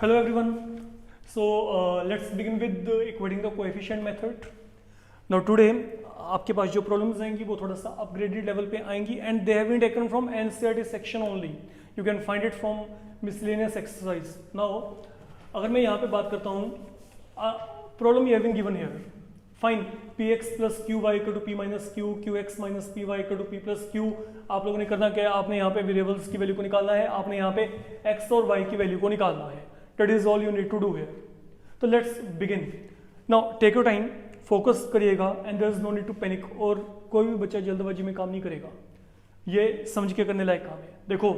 Hello everyone. So let's begin with equating the coefficient method. Now today आपके पास जो problems आएंगी वो थोड़ा सा अपग्रेडेड लेवल पे आएंगी and they have been taken from NCERT section only. You can find it from miscellaneous exercise. Now अगर मैं यहाँ पे बात करता हूँ problem you have been given here. Fine px plus qy equal to p minus q, qx minus py equal to p plus q. आप लोगों ने करना क्या है, आपने यहाँ पे वेरिएबल्स की वैल्यू को निकालना है, आपने यहाँ पे x और y की वैल्यू को निकालना है. That is all you need to do here. So let's begin. Now take your time, focus करिएगा and there is no need to panic. और कोई भी बच्चा जल्दबाजी में काम नहीं करेगा, ये समझ के करने लायक काम है. देखो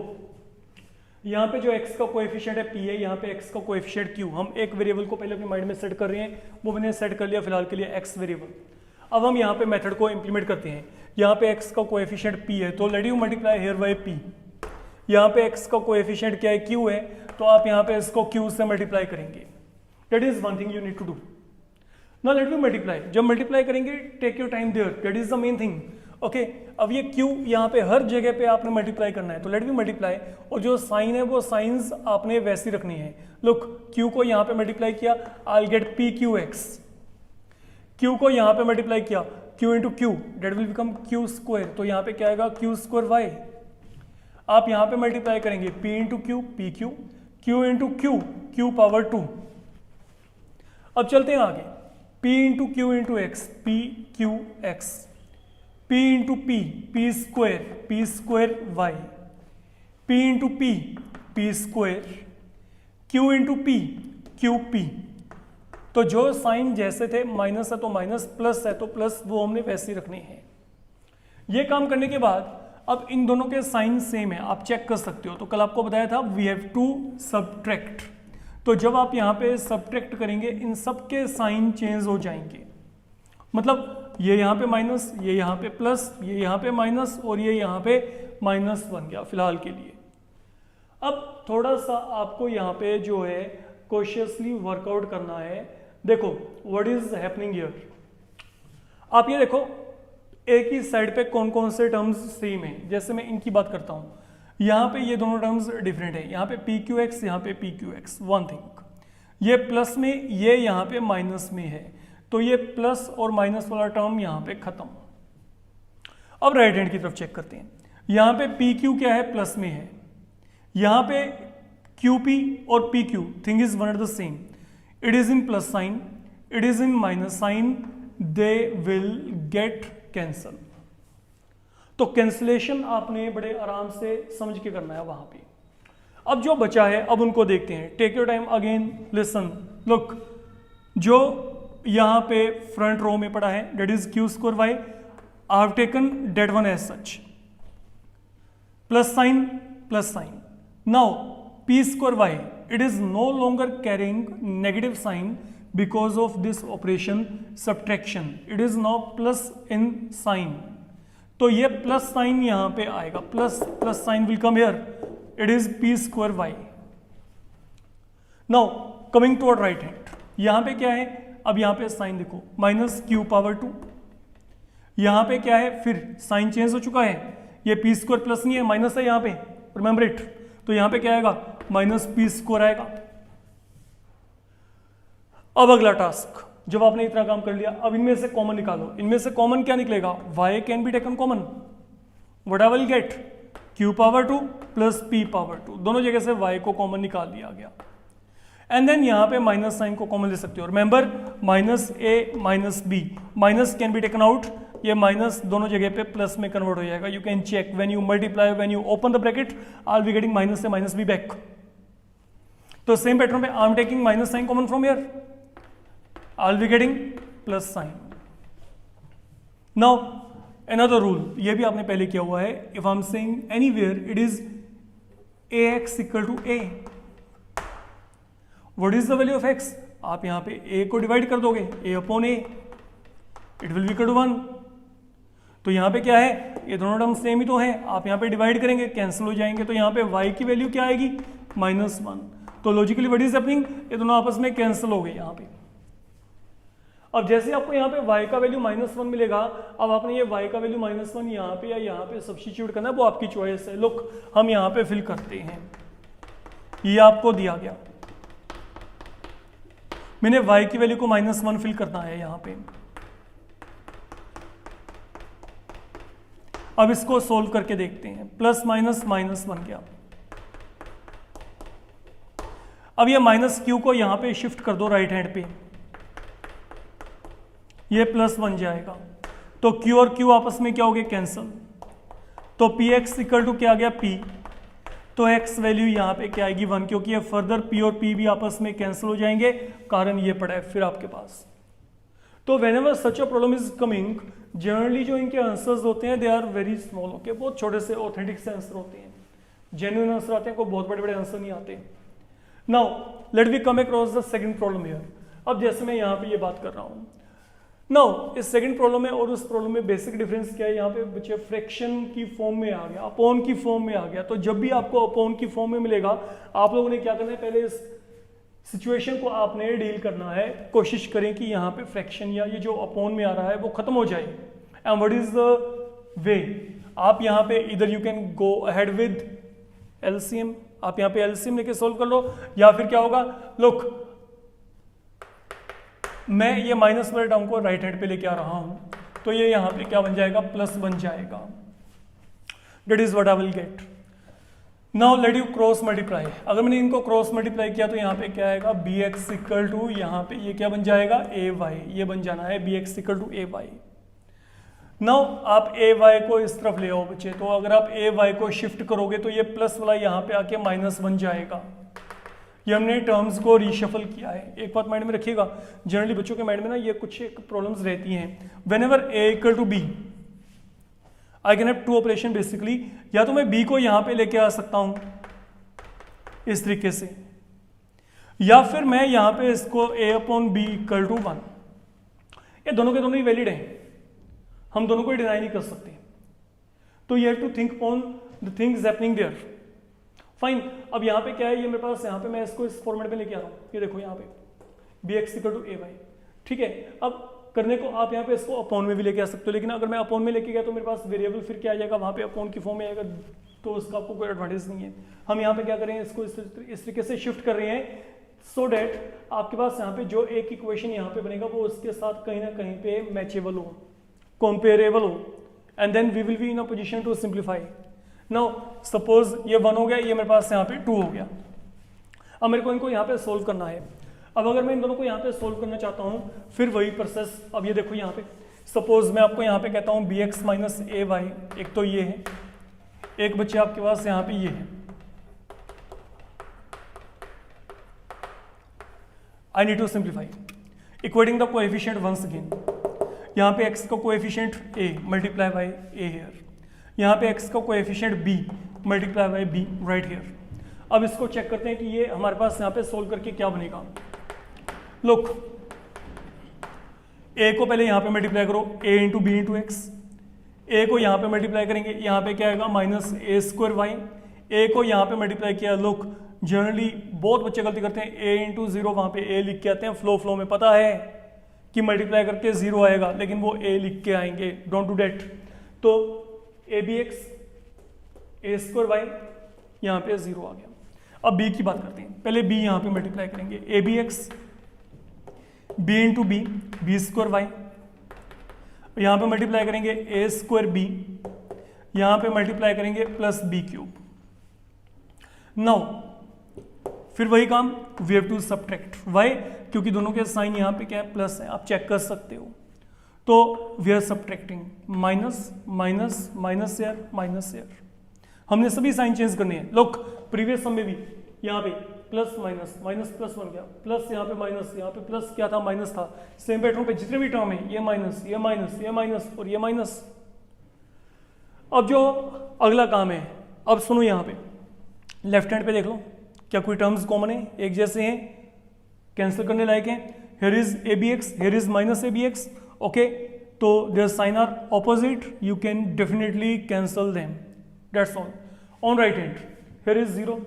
यहाँ पे जो x का कोएफिशिएंट है p है, यहाँ पे x का कोएफिशिएंट q. हम एक वेरिएबल को पहले अपने माइंड में सेट कर रहे हैं, वो मैंने सेट कर लिया फिलहाल के लिए x वेरिएबल. अब हम यहाँ पे मेथड को इंप्लीमेंट करते हैं. यहाँ पे x का कोएफिशिएंट p है तो let you multiply here bye p. यहाँ पे x का कोएफिशिएंट क्या है, q है, तो आप यहाँ पे इसको q से मल्टीप्लाई करेंगे. That is one thing you need to do. Now let me multiply. जब मल्टीप्लाई करेंगे take your time there, that is the main thing. Okay, अब ये q यहाँ पे हर जगह पे आपने मल्टीप्लाई करना है, तो लेट मी मल्टीप्लाई. और जो साइन है वो साइंस आपने वैसी रखनी है. लुक, q को यहाँ पे मल्टीप्लाई किया, I will get pqx. q को यहाँ पे मल्टीप्लाई किया, q into Q, that will become q square. तो यहाँ पे क्या आएगा, q स्क्वायर y. आप यहाँ पे मल्टीप्लाई करेंगे p into Q, P Q, q into Q, q power 2. अब चलते हैं आगे. p into Q into x, P Q x, p into P, P square y, p into P, P square, q into P, Q P. तो जो sign जैसे थे, minus है तो माइनस, प्लस है तो प्लस, वो हमने वैसे ही रखने हैं. ये काम करने के बाद अब इन दोनों के साइन सेम है, आप चेक कर सकते हो. तो कल आपको बताया था वी हैव टू सबट्रैक्ट. तो जब आप यहाँ पे सबट्रैक्ट करेंगे इन सब के साइन चेंज हो जाएंगे. मतलब ये यहाँ पे माइनस, ये यहाँ पे प्लस, ये यहाँ पे माइनस और ये यहाँ पे माइनस बन गया फिलहाल के लिए. अब थोड़ा सा आपको यहाँ पे जो है कॉशियसली वर्कआउट करना है. देखो व्हाट इज हैपनिंग हियर. आप ये देखो एक ही साइड पे कौन कौन से टर्म्स सेम है. जैसे मैं इनकी बात करता हूँ, यहाँ पे ये दोनों टर्म्स डिफरेंट है. यहाँ पे पी क्यू एक्स, यहाँ पे P Q x. One thing, ये प्लस में, ये यहाँ पे माइनस में है, तो ये प्लस और माइनस वाला टर्म यहाँ पे खत्म. अब राइट हैंड की तरफ चेक करते हैं. यहाँ पे पी क्यू क्या है, प्लस में है. यहाँ पे क्यू पी और P Q, thing is one and the same. It is in plus sign, it is in minus sign, they will get cancel. तो कैंसलेशन आपने बड़े आराम से समझ के करना है वहां पे. अब जो बचा है अब उनको देखते हैं. Take your time again, listen, look. जो यहां पे फ्रंट रो में पड़ा है that is Q square Y. I have taken that one as such. Plus sign, plus sign. Now P square Y, it is no longer carrying negative sign because of this operation subtraction. It is now plus in sign. तो ये plus sign यहां पे आएगा, plus plus sign will come here. It is P square Y. Now coming to right hand, यहां पे क्या है, अब यहां पे साइन देखो, माइनस क्यू पावर 2. यहां पे क्या है, फिर साइन चेंज हो चुका है. ये पी स्क्वायर प्लस नहीं है, माइनस है यहां पे, रिमेंबर इट. तो यहां पे क्या आएगा, माइनस पी स्क्वायर आएगा. अब अगला टास्क, जब आपने इतना काम कर लिया, अब इनमें से कॉमन निकालो. इनमें से कॉमन क्या निकलेगा, y can be taken common. What I will gate, q power 2 plus p power 2. दोनों जगह से y को कॉमन निकाल दिया गया. एंड देन यहाँ पे माइनस साइन को कॉमन ले सकते हो. Remember minus a minus b, minus can be taken out. ये माइनस दोनों जगह पे प्लस में कन्वर्ट हो जाएगा. You can check when you multiply, when you open the bracket, I will be getting minus से माइनस बी बैक. तो same pattern पे I am taking minus sign common from here, I'll be getting plus sign. Now another rule, ये भी आपने पहले किया हुआ है. If I'm saying anywhere it is ax equal to a, what is the value of x? आप यहाँ पे a को डिवाइड कर दोगे, a upon a, it will be equal to 1. तो यहाँ पे क्या है, ये दोनों टर्म सेम ही तो है. आप यहाँ पे डिवाइड करेंगे, कैंसिल हो जाएंगे. तो यहाँ पे y की वैल्यू क्या आएगी, -1. तो लॉजिकली व्हाट इज हैपनिंग, ये दोनों आपस में कैंसिल हो गए यहाँ पे. अब जैसे आपको यहाँ पे y का वैल्यू -1 मिलेगा, अब आपने ये y का वैल्यू -1 यहाँ पे या यहाँ पे सब्स्टिट्यूट करना है, वो आपकी चॉइस है. लुक हम यहाँ पे फिल करते हैं, ये आपको दिया गया. मैंने y की वैल्यू को -1 फिल करना है यहां पे। अब इसको सोल्व करके देखते हैं, प्लस माइनस माइनस बन गया। अब ये माइनस क्यू को यहां पे शिफ्ट कर दो राइट हैंड पे, ये प्लस बन जाएगा। तो q और q आपस में क्या हो गया, कैंसल। तो px इक्वल टू क्या आ गया, p। तो x वैल्यू यहां पे क्या आएगी, 1, क्योंकि ये फर्दर p और p भी आपस में कैंसिल हो जाएंगे, कारण ये पड़ा है फिर आपके पास। तो whenever such a problem is coming, generally जो इनके आंसर्स होते हैं they are very small, okay, बहुत छोटे से ऑथेंटिक से आंसर होते हैं, जेन्युइन आंसर आते हैं, कोई बहुत बड़े बड़े आंसर नहीं आते। Now let we come across the second problem here. अब जैसे मैं यहाँ पे ये बात कर रहा हूँ, नाउ इस सेकंड प्रॉब्लम में और उस प्रॉब्लम में बेसिक डिफरेंस क्या है, यहाँ पे बच्चे फ्रैक्शन की फॉर्म में आ गया, अपॉन की फॉर्म में आ गया। तो जब भी आपको अपॉन की फॉर्म में मिलेगा, आप लोगों ने क्या करना है, पहले इस सिचुएशन को आपने डील करना है। कोशिश करें कि यहाँ पे फ्रैक्शन या ये जो अपॉन में आ रहा है वो खत्म हो जाए। And what is the way, आप यहाँ पे इधर you can go ahead with LCM, आप यहाँ पे एलसीएम लेके सोल्व कर लो, या फिर क्या होगा, लुक मैं ये माइनस वाले टर्म को राइट हैंड पे लेके आ रहा हूं, तो ये यहां पे क्या बन जाएगा, प्लस बन जाएगा। That is what I will gate. Now let you cross multiply. अगर मैंने इनको क्रॉस मल्टीप्लाई किया तो यहाँ पे क्या आएगा, बी एक्स इक्वल टू, यहाँ पे ये क्या बन जाएगा, ए वाई, ये बन जाना है B X equal to A Y. Now आप ए वाई को इस तरफ ले आओ बच्चे, तो अगर आप ए वाई को शिफ्ट करोगे तो ये प्लस वाला यहाँ पे आके माइनस बन जाएगा। ये हमने टर्म्स को रीशफल किया है। एक बात माइंड में रखिएगा, जनरली बच्चों के माइंड में ना ये कुछ एक प्रॉब्लम्स रहती हैं। Whenever a equal to b, I can have two operation basically, या तो मैं b को यहां पे लेके आ सकता हूं इस तरीके से, या फिर मैं यहां पे इसको a upon b equal to 1, ये दोनों के दोनों ही वैलिड हैं, हम दोनों को डिनाई नहीं कर सकते। तो you have to think on the things happening there. Fine, अब यहाँ पे क्या है, ये मेरे पास यहाँ पे मैं इसको इस फॉर्मेट में लेके आ रहा हूँ, ये देखो यहाँ पे B X equal to A Y, ठीक है। अब करने को आप यहाँ पे इसको अपॉन में भी लेके आ सकते हो, लेकिन अगर मैं अपॉन में लेके गया तो मेरे पास वेरिएबल फिर क्या आ जाएगा, वहाँ पे अपॉन की फॉर्म में आएगा, तो उसका आपको कोई एडवांटेज नहीं है। हम यहाँ पे क्या करें, इसको इस तरीके से शिफ्ट कर रहे हैं सो डैट आपके पास यहाँ पे जो एक इक्वेशन यहाँ पे बनेगा वो उसके साथ कहीं ना कहीं पे मैचेबल हो, कंपेरेबल हो, and then we will be in a position to simplify. Now suppose ये 1 हो गया, ये मेरे पास यहाँ पे 2 हो गया। अब मेरे को इनको यहाँ पे सोल्व करना है। अब अगर मैं इन दोनों को यहाँ पे सोल्व करना चाहता हूँ, फिर वही प्रोसेस। अब ये देखो यहाँ पे सपोज मैं आपको यहाँ पे कहता हूँ बी एक्स माइनस ए वाई, एक तो ये है, एक बच्चे आपके पास यहाँ पे ये है। I need to simplify equating the coefficient once again. यहाँ पे x का coefficient a multiply by a here, यहाँ पे x का coefficient b multiply by b right here. अब इसको चेक करते हैं कि ये हमारे पास यहाँ पे सोल्व करके क्या बनेगा। लुक, a को पहले यहाँ पे मल्टीप्लाई करो, a into B into X, a को यहाँ पे मल्टीप्लाई करेंगे, यहाँ पे क्या आएगा minus A square Y. a को यहाँ पे मल्टीप्लाई किया, लुक जनरली बहुत बच्चे गलती करते हैं, a इंटू जीरो वहाँ पे a लिख के आते हैं, फ्लो में पता है कि मल्टीप्लाई करके 0 आएगा, लेकिन वो a लिख के आएंगे, डोंट डू डेट। तो A B X A square Y यहाँ पे 0 आ गया। अब b की बात करते हैं, पहले b यहाँ पे मल्टीप्लाई करेंगे, A B X B into B, B square Y, यहाँ पे मल्टीप्लाई करेंगे ए स्क्वायर बी, यहाँ पे मल्टीप्लाई करेंगे प्लस बी क्यूब। नाउ फिर वही काम, we have to subtract, Y क्योंकि दोनों के साइन यहाँ पे क्या है, प्लस है, आप चेक कर सकते हो। तो we are subtracting, minus minus minus यार माइनस यार, हमने सभी साइन चेंज करने हैं। लोग प्रीवियस सम में भी यहाँ पे प्लस माइनस माइनस प्लस बन गया, प्लस यहाँ पे माइनस, यहाँ पे प्लस क्या था, माइनस था। सेम पैटर्न पे जितने भी टर्म है, ये माइनस ये माइनस ये माइनस और ये माइनस। अब जो अगला काम है, अब सुनो यहाँ पे लेफ्ट हैंड पे देख लो, क्या कोई टर्म्स कॉमन है, एक जैसे हैं, कैंसिल करने लायक हैं। Here is A B X, here is minus A B X, okay, तो their sign are opposite, you can definitely cancel them, that's all. On right hand here is 0,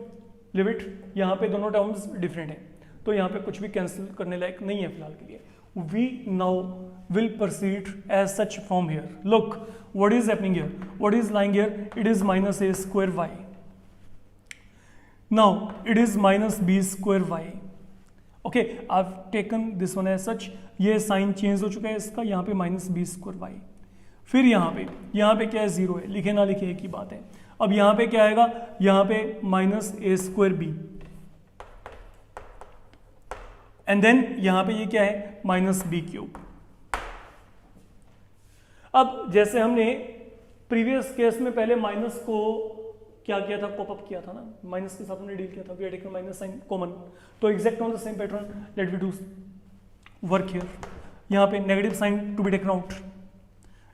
leave it, यहाँ पे दोनों terms different हैं, तो यहाँ पे कुछ भी कैंसिल करने लायक नहीं है फिलहाल के लिए। we now will proceed as such from here. Look, what is happening here, what is lying here, it is minus a square y. Now it is minus b square y, okay, I have taken this one as such, ये sign change हो चुका है इसका, यहाँ पे minus B square Y, फिर यहाँ पे क्या है 0 है, लिखे ना लिखे एक ही बात है। अब यहाँ पे क्या आएगा, यहाँ पे minus A square B, and then यहाँ पे ये क्या है माइनस बी क्यूब। अब जैसे हमने प्रीवियस केस में पहले माइनस को क्या किया था, कॉप अप किया था ना, माइनस के साथ हमने डील किया था, we had taken minus sign common, तो exact on the same pattern let we do work here. यहाँ पे negative sign to be taken out,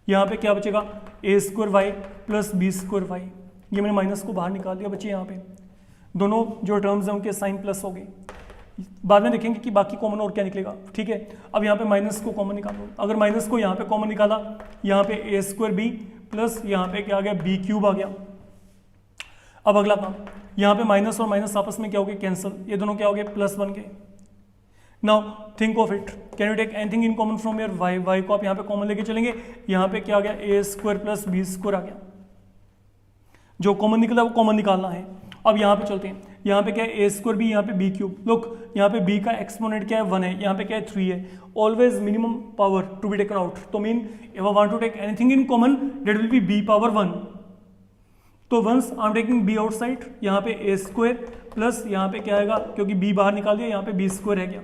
यहाँ पे क्या बचेगा A square Y plus B square Y, ये मैंने माइनस को बाहर निकाल दिया, बच्चे यहाँ पे दोनों जो टर्म्स हैं उनके साइन प्लस हो गए, बाद में देखेंगे कि बाकी कॉमन और क्या निकलेगा, ठीक है। अब यहाँ पे माइनस को कॉमन निकालो, अगर माइनस को यहाँ पे कॉमन निकाला, यहाँ पे ए स्क्वायर बी प्लस यहाँ पे क्या आ गया बी क्यूब आ गया। अब अगला काम, यहाँ पे माइनस और माइनस आपस में क्या हो गया कैंसिल, ये दोनों क्या हो गए प्लस बन गए। Now think of it, can you take anything in common from your Y, Y को आप यहाँ पे कॉमन लेके चलेंगे, यहाँ पे क्या आ गया ए स्क्वायर प्लस बी स्क्वायर आ गया, जो कॉमन निकला वो कॉमन निकालना है। अब यहाँ पे चलते हैं, यहाँ पे क्या है ए स्क्वायर बी, यहाँ पे बी क्यूब, लुक यहाँ पे बी का एक्सपोनेंट क्या है 1 है, यहाँ पे क्या है 3 है, always minimum power to be taken out, तो mean if I want to take anything in common that will be B power 1, तो once I am taking B outside, यहाँ पे ए स्क्वायर प्लस यहाँ पे क्या आएगा, क्योंकि बी बाहर निकाल दिया, यहाँ पे बी स्क्वायर है गया।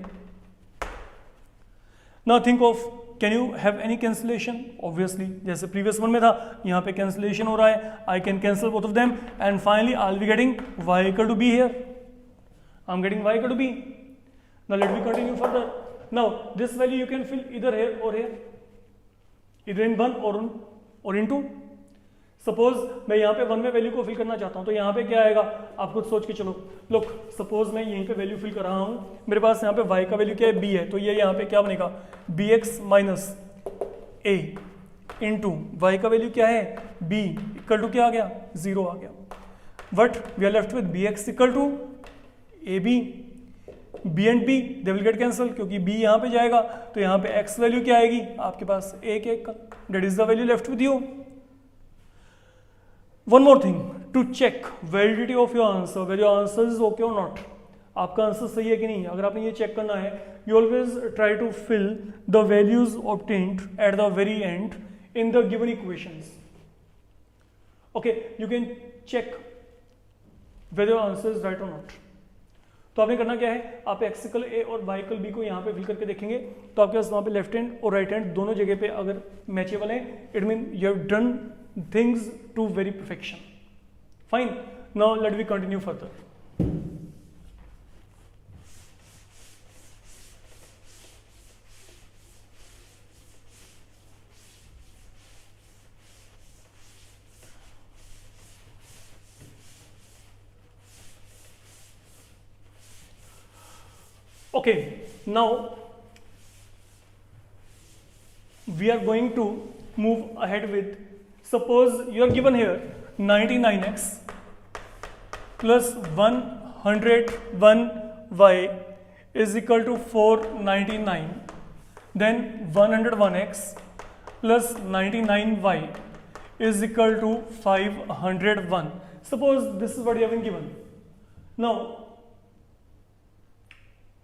Now think of, can you have any cancellation, obviously जैसे प्रीवियस वन में था, यहाँ पे कैंसिलेशन हो रहा है, I can cancel both of them and finally I will be getting y equal to B here, I am getting y equal to B. Now let me continue further, now this value you can fill इधर here और here, इधर in 1 और इन 2। Suppose मैं यहाँ पे 1 में value को fill करना चाहता हूँ, तो यहाँ पे क्या आएगा आप खुद सोच के चलो, लुक सपोज मैं यहीं पे वैल्यू फिल कर रहा हूँ, मेरे पास यहाँ पे y का वैल्यू क्या है b है, तो ये यहाँ पे क्या बनेगा bx minus a into Y का वैल्यू क्या है b इक्वल टू क्या आ गया 0 आ गया, but we are left with bx equal to ab, b and b they will get cancel, क्योंकि b यहाँ पे जाएगा तो यहाँ पे x वैल्यू क्या आएगी आपके पास 1 का, that is the value left with you. One more thing, to check validity of your answer, whether your answer is okay or not, आपका आंसर सही है कि नहीं, अगर आपने ये चेक करना है, you always try to fill the values obtained at the very end in the given equations. Okay, you can check whether your answer is right or not. तो आपने करना क्या है, आप x इक्वल a और y equal b को यहाँ पे फिल करके देखेंगे, तो आपके पास वहाँ पे लेफ्ट हैंड और राइट हैंड दोनों जगह पे अगर मैचेबल है, it mean you have done things to very perfection. Fine, now let me continue further. Okay, now we are going to move ahead with, suppose you are given here 99x plus 101y is equal to 499, then 101x plus 99y is equal to 501. Suppose this is what you have been given. Now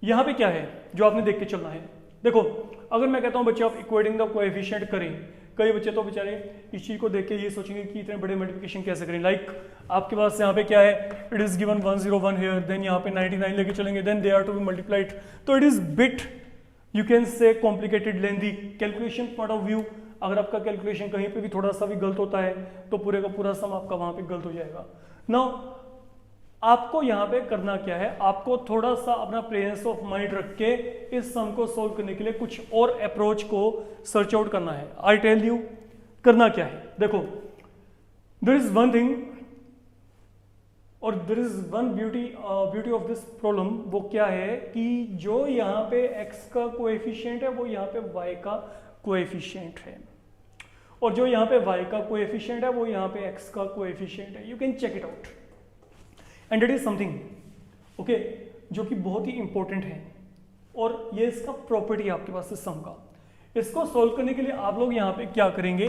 यहाँ पे क्या है जो आपने देख के चलना है, देखो अगर मैं कहता हूँ बच्चे आप इक्वेटिंग द कोएफिशिएंट करें, कई बच्चे तो बेचारे इस चीज को देख के ये सोचेंगे कि इतने बड़े मल्टीप्लिकेशन कैसे करें, लाइक आपके पास यहाँ पे क्या है, it is given 101 here, then यहाँ पे 99 लेके चलेंगे, then they are to be multiplied, तो it is bit you can say complicated lengthy calculation point of view. अगर आपका कैलकुलेशन कहीं पे भी थोड़ा सा भी गलत होता है तो पूरे का पूरा सम आपका वहां पे गलत हो जाएगा। नाउ आपको यहाँ पे करना क्या है, आपको थोड़ा सा अपना प्रेजेंस ऑफ माइंड रख के इस सम को सोल्व करने के लिए कुछ और अप्रोच को सर्च आउट करना है। आई टेल यू करना क्या है, देखो देयर इज वन थिंग और there is one beauty of this problem, वो क्या है कि जो यहाँ पे x का कोएफिशिएंट है वो यहाँ पे y का कोएफिशिएंट है, और जो यहाँ पे y का कोएफिशिएंट है वो यहाँ पे x का कोएफिशिएंट है। You can check it out and it is something okay जो कि बहुत ही इंपॉर्टेंट है, और ये इसका प्रॉपर्टी है आपके पास इस सम का। इसको सोल्व करने के लिए आप लोग यहाँ पे क्या करेंगे,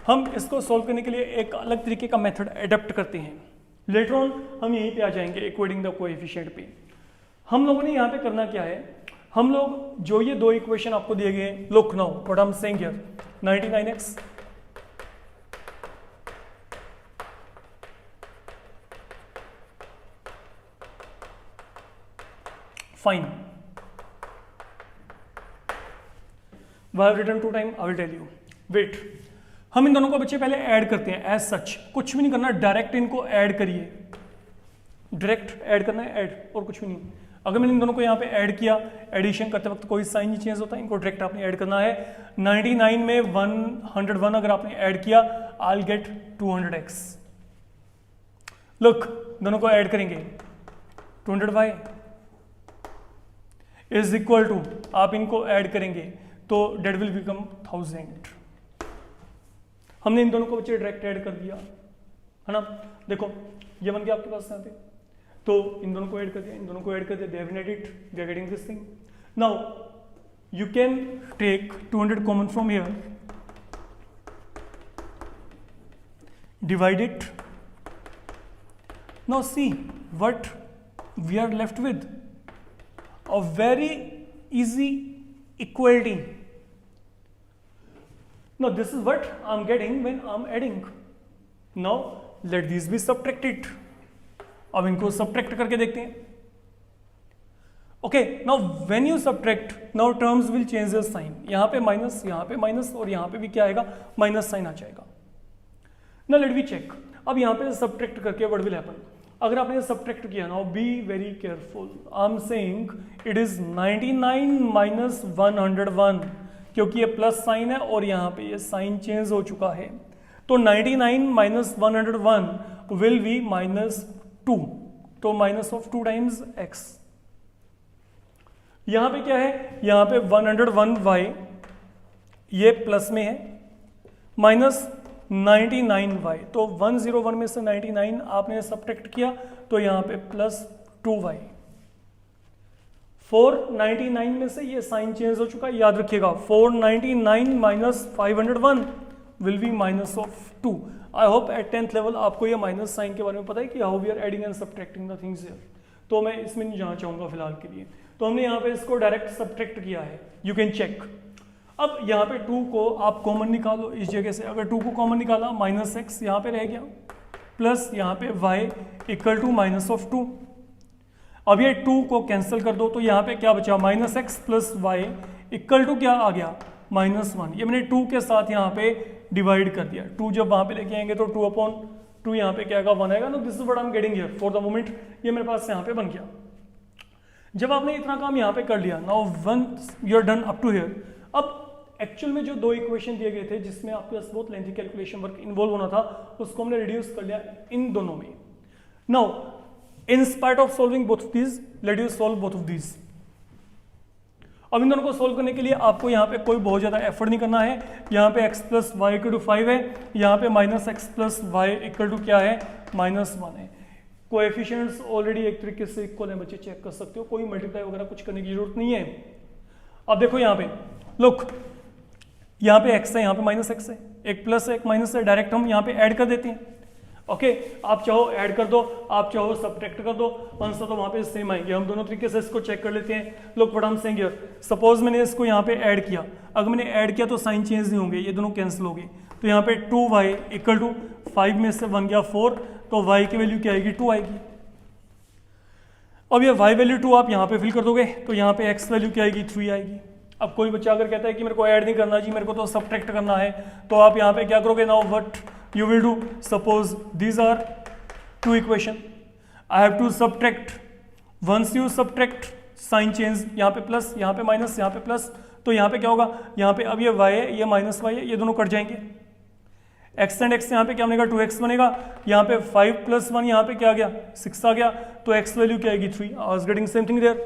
हम इसको सोल्व करने के लिए एक अलग तरीके का मेथड एडप्ट करते हैं। लेटर ऑन हम यहीं पे आ जाएंगे इक्वेटिंग द कोएफिशिएंट पे। हम लोगों ने यहाँ पे करना क्या है, हम लोग जो ये दो इक्वेशन आपको दिए गए हैं, look now what I am saying here, 99x fine. Why have written 2 times? I will tell you. Wait. हम इन दोनों को बच्चे पहले ऐड करते हैं एज सच, कुछ भी नहीं करना, डायरेक्ट इनको ऐड करिए, डायरेक्ट ऐड करना है, ऐड और कुछ भी नहीं। अगर मैंने इन दोनों को यहाँ पे ऐड किया, एडिशन करते वक्त कोई साइन नहीं चेंज होता, इनको डायरेक्ट आपने ऐड करना है। 99 में 101 अगर आपने ऐड किया, I'll get 200x. लुक, दोनों को ऐड करेंगे, 200y इज इक्वल टू, आप इनको ऐड करेंगे तो डेट विल बिकम 1000। हमने इन दोनों को बच्चे डायरेक्ट ऐड कर दिया है ना। देखो ये बन गया आपके पास यहाँ पे, तो इन दोनों को ऐड कर दिया, इन दोनों को ऐड कर दिया, they have added, we are getting this thing. Now you can take 200 common from here, divide it, now see what we are left with, a very easy equality. Now this is what I'm getting when I'm adding. Now let these be subtracted. अब इनको subtract करके देखते हैं। Okay, now when you subtract, now terms will change their sign. यहाँ पे minus, यहाँ पे minus और यहाँ पे भी क्या आएगा, माइनस साइन आ जाएगा। Now let me check. अब यहाँ पे subtract करके what will happen? अगर आपने सब्ट्रैक्ट किया ना, be very careful, I am saying it is 99 minus 101, क्योंकि ये प्लस साइन है और यहाँ पे ये साइन चेंज हो चुका है, तो 99 माइनस 101 विल बी -2, तो माइनस ऑफ 2 टाइम्स x। यहाँ पे क्या है, यहाँ पे 101y ये प्लस में है, माइनस 99y, तो 101 में से 99 आपने सब्ट्रैक्ट किया तो यहाँ पे प्लस 2y। 499 में से ये साइन चेंज हो चुका है, याद रखिएगा 499 minus 501 will be minus of 2। I hope eight 10th level आपको ये माइनस साइन के बारे में पता है कि how we are adding and subtracting the things here, तो मैं इसमें नहीं जाना चाहूंगा फिलहाल के लिए। तो हमने यहाँ पे इसको डायरेक्ट सब्ट्रैक्ट किया है, यू कैन चेक। अब यहाँ पे 2 को आप कॉमन निकालो इस जगह से, अगर 2 को कॉमन निकाला माइनस एक्स यहाँ पे रह गया, प्लस यहाँ पे y equal to minus of 2। अब ये 2 को कैंसिल कर दो तो यहाँ पे क्या बचा, minus X plus Y equal to क्या आ गया, -1। ये मैंने 2 के साथ यहाँ पे डिवाइड कर दिया, 2 जब वहाँ पे लेके आएंगे तो 2/2 यहाँ पे क्या आएगा, 1 आएगा। No this is what I am getting here for the moment, ये मेरे पास यहाँ पे बन गया। जब आपने इतना काम यहाँ पे कर लिया, now once you are done up to here, अब एक्चुअल में जो 2 इक्वेशन दिए गए थे जिसमें आपके पास बहुत लेंथी कैलकुलेशन वर्क इन्वॉल्व होना था, उसको हमने रिड्यूस कर लिया इन दोनों में। Now in spite of solving both of these, let you solve both of these. अब इन दोनों को सॉल्व करने के लिए आपको यहाँ पे कोई बहुत ज्यादा एफर्ट नहीं करना है। यहाँ पे x plus Y equal to 5 है, यहाँ पे minus X plus Y equal to क्या है, -1 है। कोएफिशिएंट्स ऑलरेडी एक तरीके से इक्वल है, बच्चे चेक कर सकते हो, कोई मल्टीप्लाई वगैरह कुछ करने की जरूरत नहीं है। अब देखो यहाँ पे लुक, यहाँ पे x है, यहाँ पे -x है, एक प्लस है एक माइनस है, डायरेक्ट हम यहाँ पे ऐड कर देते हैं। ओके आप चाहो ऐड कर दो, आप चाहो सब्ट्रैक्ट कर दो, आंसर तो वहाँ पे सेम आएंगे। हम दोनों तरीके से इसको चेक कर लेते हैं। Look what I am saying here, suppose मैंने इसको यहाँ पे ऐड किया, अगर मैंने ऐड किया तो साइन चेंज नहीं होंगे, ये दोनों कैंसिल हो गए, तो यहाँ पे 2y इक्वल टू 5 में से 1 गया 4, तो y की वैल्यू क्या आएगी, 2 आएगी। अब ये y वैल्यू 2 आप यहाँ पे फिल कर दोगे तो यहाँ पे x वैल्यू क्या आएगी, 3 आएगी। अब कोई बच्चा अगर कहता है कि मेरे को ऐड नहीं करना जी, मेरे को तो सब्ट्रैक्ट करना है, तो आप यहाँ पे क्या करोगे, now what you will do, suppose these are 2 equation, I have to subtract, once you subtract sign change, यहाँ पे प्लस यहाँ पे माइनस यहाँ पे प्लस, तो यहाँ पे क्या होगा, यहाँ पे अब ये y है ये माइनस y है, ये दोनों कट जाएंगे, x एंड x यहाँ पे क्या बनेगा, 2x बनेगा, यहाँ पे 5 + 1 यहाँ पे क्या आ गया, 6 आ गया, तो x वैल्यू क्या आएगी, 3। I was getting same thing there।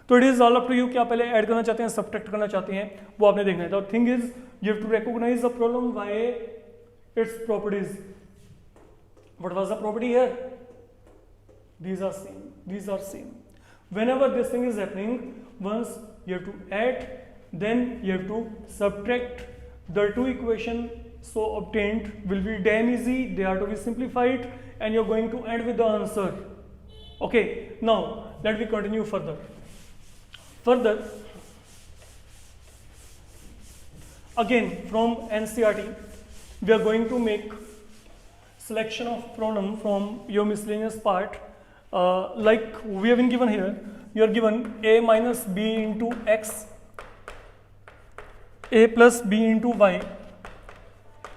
तो it is all up to you कि आप पहले ऐड करना चाहते हैं सब्ट्रैक्ट करना चाहते हैं, वो आपने देखना है। तो thing is you have to recognize the problem by its properties। What was the property here? These are same, these are same। Whenever this thing is happening, once you have to add, then you have to subtract. The 2 equation so obtained will be damn easy, they are to be simplified and you're going to end with the answer। Okay, now let me continue further। Further, again from NCERT, we are going to make selection of pronoun from your miscellaneous part. Like we have been given here, you are given a minus b into x, a plus b into y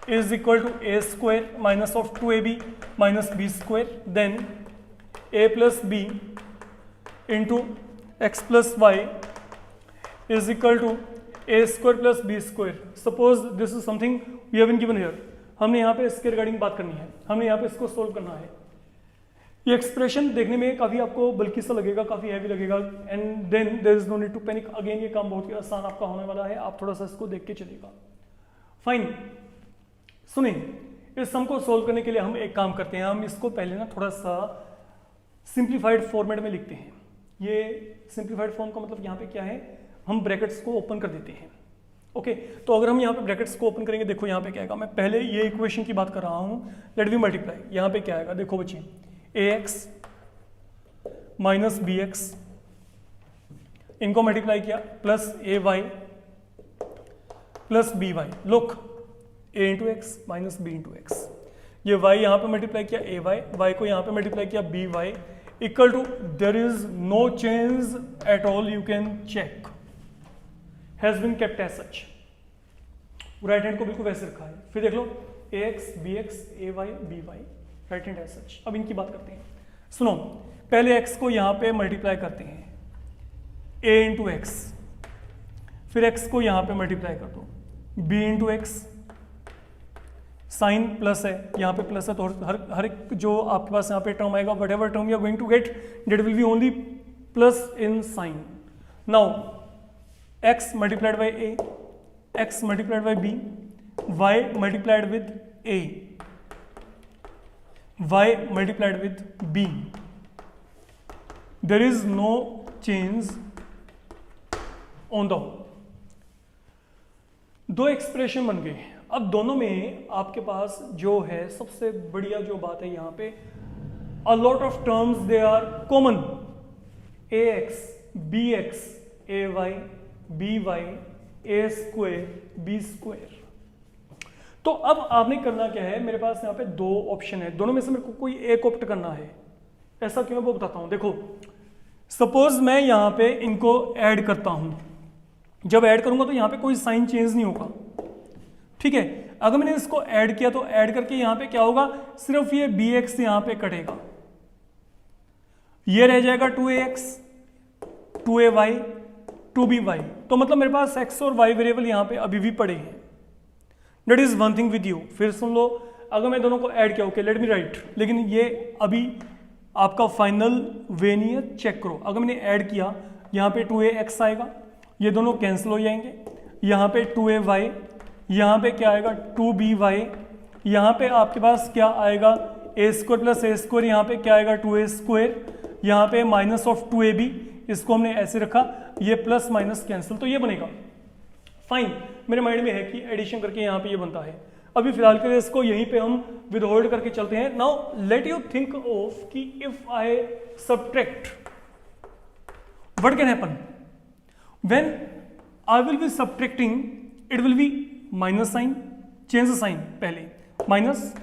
is equal to a square minus of 2ab minus b square, then a plus b into x plus y is equal to a square plus b square. Suppose this is something we have been given here. हमने यहाँ पे इसके regarding बात करनी है, हमने यहाँ पे इसको सोल्व करना है. ये एक्सप्रेशन देखने में काफ़ी आपको बल्कि सा लगेगा, काफ़ी हैवी लगेगा, and then there is no need to panic. Again ये काम बहुत ही आसान आपका होने वाला है, आप थोड़ा सा इसको देख के चलिएगा. फाइन, सुनिए, इस सम को सोल्व करने के लिए हम एक काम करते हैं, हम इसको पहले ना थोड़ा सा सिंप्लीफाइड फॉर्मेट में लिखते हैं. ये सिंप्लीफाइड फॉर्म का मतलब यहाँ पे क्या है, हम ब्रैकेट्स को ओपन कर देते हैं. ओके, तो अगर हम यहाँ पे ब्रैकेट्स को ओपन करेंगे, देखो यहाँ पे क्या आएगा. मैं पहले ये इक्वेशन की बात कर रहा हूँ, लेट वी मल्टीप्लाई. यहाँ पे क्या आएगा, देखो बच्चे, ax माइनस बी एक्स, इनको मल्टीप्लाई किया, plus A Y plus B Y. Look, a into X minus B into X, ये y यहाँ पे मल्टीप्लाई किया ए वाई, वाई को यहाँ पे मल्टीप्लाई किया B Y, equal to there is no change at all, you can check, has been kept as such. Right hand को बिल्कुल वैसे रखा है. फिर देख लो, A X B X A Y B Y, right hand as such. अब इनकी बात करते हैं. सुनो, पहले x को यहाँ पे मल्टीप्लाई करते हैं, a इंटू एक्स, फिर x को यहाँ पे मल्टीप्लाई कर दो, b into X, sign plus है, यहाँ पे प्लस है, तो हर एक जो आपके पास यहाँ पे टर्म आएगा, whatever term you are going to get, that will be only plus in sign. Now x multiplied by a, x multiplied by b, y multiplied with a, y multiplied with b. There is no change on the whole. दो expression बन गए. अब दोनों में आपके पास जो है सबसे बढ़िया जो बात है यहाँ पे, a lot of terms they are common. ax, bx, ay, by, a square, b square. तो अब आपने करना क्या है, मेरे पास यहाँ पे दो ऑप्शन है, दोनों में से मेरे को कोई एक ऑप्ट करना है. ऐसा क्यों है वो बताता हूँ. देखो, सपोज मैं यहाँ पे इनको ऐड करता हूँ, जब ऐड करूंगा तो यहाँ पे कोई साइन चेंज नहीं होगा. ठीक है, अगर मैंने इसको ऐड किया तो ऐड करके यहाँ पे क्या होगा, सिर्फ ये बी एक्स यहाँ पे कटेगा, ये रह जाएगा 2ax, 2ay, 2by. तो मतलब मेरे पास x और y वेरिएबल यहाँ पे अभी भी पड़े हैं. That is one thing with you. फिर सुन लो, अगर मैं दोनों को ऐड किया, ओके लेट मी राइट, लेकिन ये अभी आपका फाइनल वे नहीं है, चेक करो. अगर मैंने ऐड किया, यहाँ पे 2ax आएगा, ये दोनों कैंसिल हो जाएंगे, यहाँ पे 2ay, यहाँ पे क्या आएगा 2by, यहाँ पे आपके पास क्या आएगा a square plus a square, यहाँ पे क्या आएगा 2a स्क्वायर, यहाँ पे माइनस ऑफ 2ab, इसको हमने ऐसे रखा, ये प्लस माइनस कैंसिल, तो ये बनेगा. फाइन, मेरे माइंड में है कि एडिशन करके यहाँ पे ये बनता है. अभी फिलहाल के लिए इसको यहीं पे हम विद होल्ड करके चलते हैं. Now let you think of कि if I subtract, what can happen when I will be subtracting, it will be minus sign, change sign, पहले minus,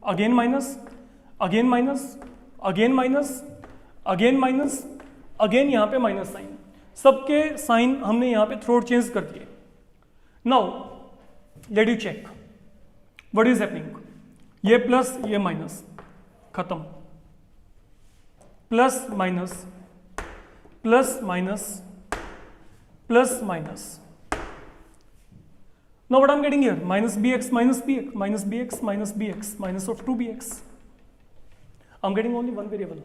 again minus, again minus, again minus, again minus, again यहाँ पे minus sign, सबके sign हमने यहाँ पे throat change कर दिए. Now let you check what is happening. ये प्लस ये माइनस, खत्म, plus minus, plus minus, plus minus. Now what I'm getting here, minus bx, minus bx, minus bx, minus bx, minus of 2bx. I'm getting only one variable,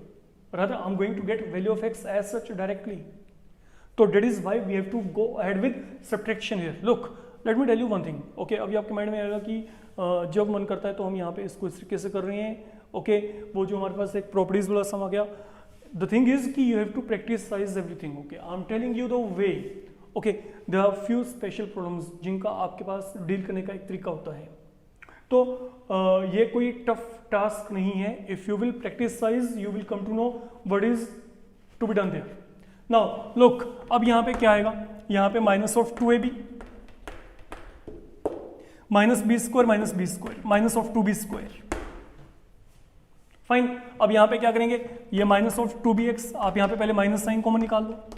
rather I'm going to get value of x as such directly. So that is why we have to go ahead with subtraction here. Look, let me tell you one thing. Okay, अभी आपके mind में आएगा कि जब मन करता है तो हम यहाँ पे इसको इस तरीके से कर रहे हैं. ओके, वो जो हमारे पास एक प्रॉपर्टीज वाला सम आ गया. द थिंग इज कि you have to practise everything. Okay, I am telling you the way. Okay, there are few special problems जिनका आपके पास डील करने का एक तरीका होता है. तो ये कोई टफ टास्क नहीं है. If you will practise, you will come to know what is to be done there. Now look, अब यहाँ पे क्या आएगा, यहाँ पे minus of 2ab minus B square minus B square minus of 2b square. Fine, अब यहाँ पे क्या करेंगे, ये माइनस ऑफ 2bx, आप यहाँ पे पहले माइनस साइन कॉमन निकाल लो,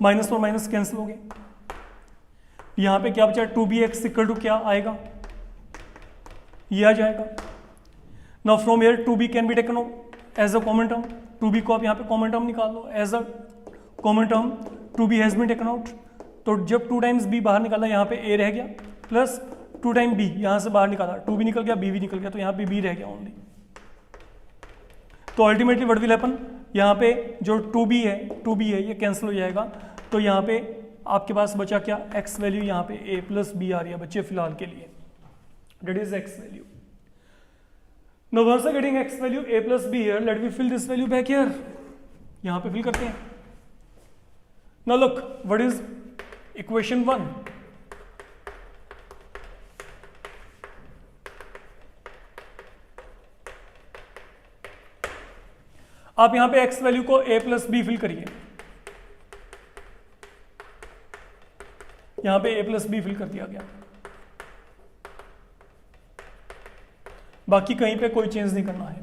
माइनस और माइनस कैंसिल हो गए। यहाँ पे क्या बचा, 2bx इक्वल टू क्या आएगा, ये आ जाएगा। Now from here 2b can be taken as a common term, 2b को आप यहाँ पे कॉमन टर्म निकाल लो as a common term, 2b has been taken out. तो जब 2 टाइम्स b बाहर निकाला, यहाँ पे a रह गया, प्लस 2 टाइम b यहाँ से बाहर निकाला, 2b निकल गया, b भी निकल गया, तो यहाँ पे b रह गया ओनली। तो अल्टीमेटली व्हाट विल हैपन, यहाँ पे जो 2b है ये कैंसिल हो जाएगा, तो यहाँ पे आपके पास बचा क्या, x वैल्यू यहाँ पे a प्लस b आ रही है बच्चे फिलहाल के लिए, that is x value. Now once I'm getting x value a plus b here, let me fill this value back here. यहाँ पे फिल करते हैं। Now look, what is equation 1? आप यहाँ पे x वैल्यू को a प्लस b फिल करिए, यहाँ पे a प्लस b फिल कर दिया गया, बाकी कहीं पे कोई चेंज नहीं करना है।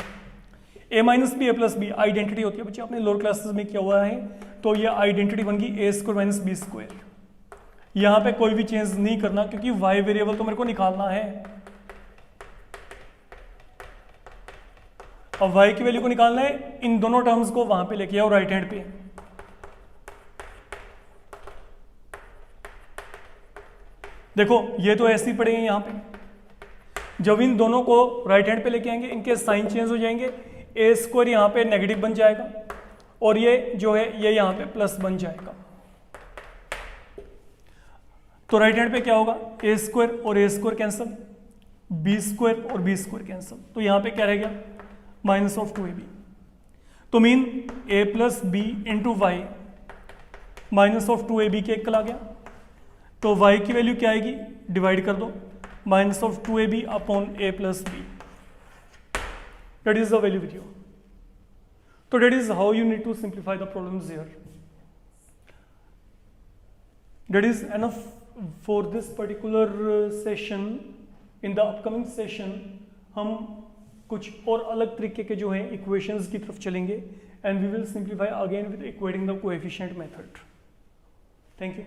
a minus B A plus B identity होती है बच्चे, आपने लोअर क्लासेस में किया हुआ है, तो ये आइडेंटिटी बन गई ए स्क्वायर माइनस बी स्क्वायर। यहाँ पे कोई भी चेंज नहीं करना, क्योंकि y वेरिएबल तो मेरे को निकालना है। अब y की वैल्यू को निकालना है, इन दोनों टर्म्स को वहां पे लेके आओ राइट हैंड पे। देखो ये तो ऐसे ही पड़ेंगे यहाँ पे, जब इन दोनों को राइट हैंड पे लेके आएंगे, इनके साइन चेंज हो जाएंगे, ए स्क्वायर यहाँ पे नेगेटिव बन जाएगा और ये जो है ये यहाँ पे प्लस बन जाएगा। तो राइट हैंड पे क्या होगा, ए स्क्वायर और ए स्क्वायर कैंसिल, बी स्क्वायर और बी स्क्वायर कैंसिल, तो यहाँ पे क्या रह गया, माइनस ऑफ 2ab। तो mean a plus B into Y minus of 2ab के इक्वल आ गया। तो y की वैल्यू क्या आएगी, डिवाइड कर दो, minus of 2ab upon a plus B, that is the value with you. So that is how you need to simplify the problems here. That is enough for this particular session. In the upcoming session हम कुछ और अलग तरीके के जो हैं equations की तरफ चलेंगे, and we will simplify again with equating the coefficient method. Thank you.